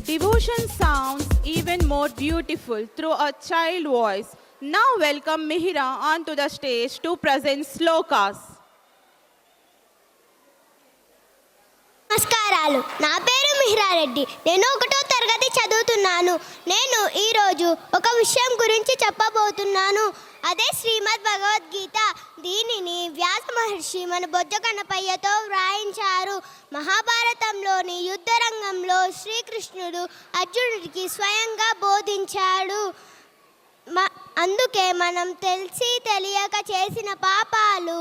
Devotion sounds even more beautiful through a child voice. Now welcome Mihira onto the stage to present slokas. నమస్కారాలు. నా పేరు మిహిరారెడ్డి. నేను 1వ తరగతి చదువుతున్నాను. నేను ఈరోజు ఒక విషయం గురించి చెప్పబోతున్నాను. అదే శ్రీమద్ భగవద్గీత. దీనిని వ్యాస మహర్షి మన బొజ్జ కన్నపయ్యతో వ్రాయించారు. మహాభారతంలోని యుద్ధ రంగంలో శ్రీకృష్ణుడు అర్జునుడికి స్వయంగా బోధించాడు. అందుకే మనం తెలిసి తెలియక చేసిన పాపాలు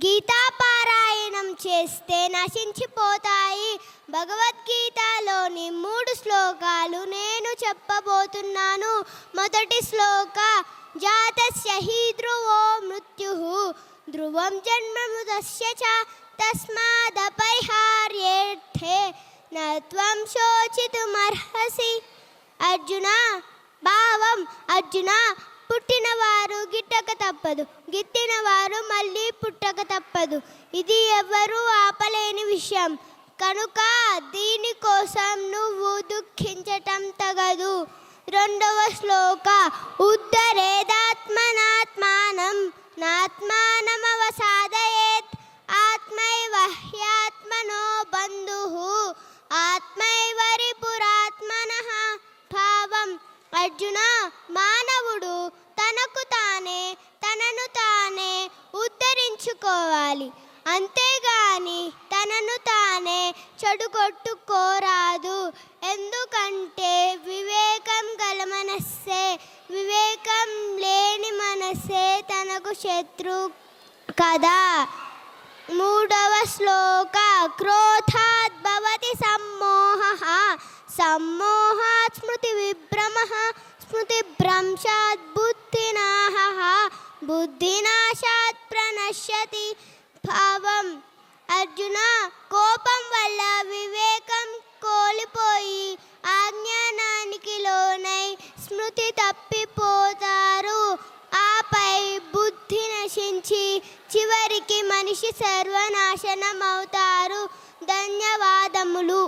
గీతాపారాయణం చేస్తే నశించిపోతాయి. భగవద్గీతలోని 3 శ్లోకాలు నేను చెప్పబోతున్నాను. మొదటి శ్లోక, జాతస్య హి ధ్రువో మృత్యుః ధ్రువం జన్మమృతస్య చ తస్మాదపరిహార్యేర్థే న త్వం శోచితుమర్హసి. అర్జున, భావం అర్జున, పుట్టినవారు గిట్టక తప్పదు, గిట్టినవారు మళ్ళీ పుట్టక తప్పదు. ఇది ఎవరూ ఆపలేని విషయం కనుక దీనికోసం నువ్వు దుఃఖించటం తగదు. రెండవ శ్లోక, ఉద్ధరేదాత్మనాత్మానం నాత్మానమవసాదయేత్ ఆత్మైవ హ్యాత్మనో బంధుః ఆత్మైవ రిపురాత్మనః. భావం అర్జున, మానవుడు తనను తానే ఉద్ధరించుకోవాలి, అంతేగాని తనను తానే చెడుగొట్టుకోరాదు. ఎందుకంటే వివేకం గల మనస్సే, వివేకం లేని మనస్సే తనకు శత్రు కదా. మూడవ శ్లోక, క్రోధాత్ భవతి సమ్మోహః సమ్మోహాత్ స్మృతి విభ్రమః స్మృతిభ్రంశాత్ బుద్ధినాశః బుద్ధినాశాత్ ప్రణశ్యతి. భావం అర్జున, కోపం వల్ల వివేకం కోల్పోయి అజ్ఞానానికి లోనై స్మృతి తప్పిపోతారు. ఆపై బుద్ధి నశించి చివరికి మనిషి సర్వనాశనం అవుతారు. ధన్యవాదములు.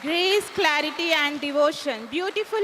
Grace, clarity and devotion. Beautiful